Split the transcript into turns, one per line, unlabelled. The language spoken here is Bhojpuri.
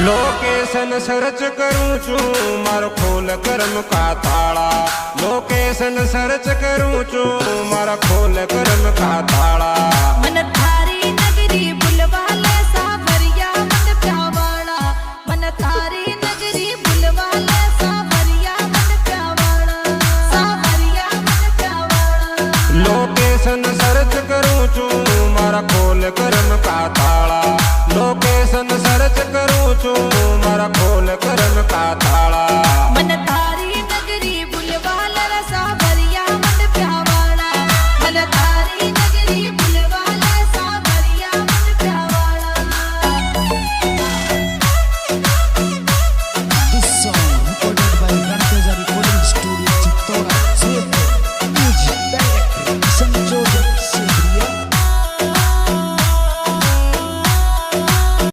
लोकेशन सर्च करूं छू मारो खोल करम का ताला। लोकेशन सर्च करूं छू मारा खोल करम का ताला।
मन थारी नगरी बुलवाले सावरिया मन प्यावाड़ा। मन थारी नगरी बुलवाले सावरिया मन प्यावाड़ा। सावरिया मन प्यावाड़ा।
लोकेशन सर्च करूं छू मारा खोल करम का ताला। लोकेशन सर्च करूं छू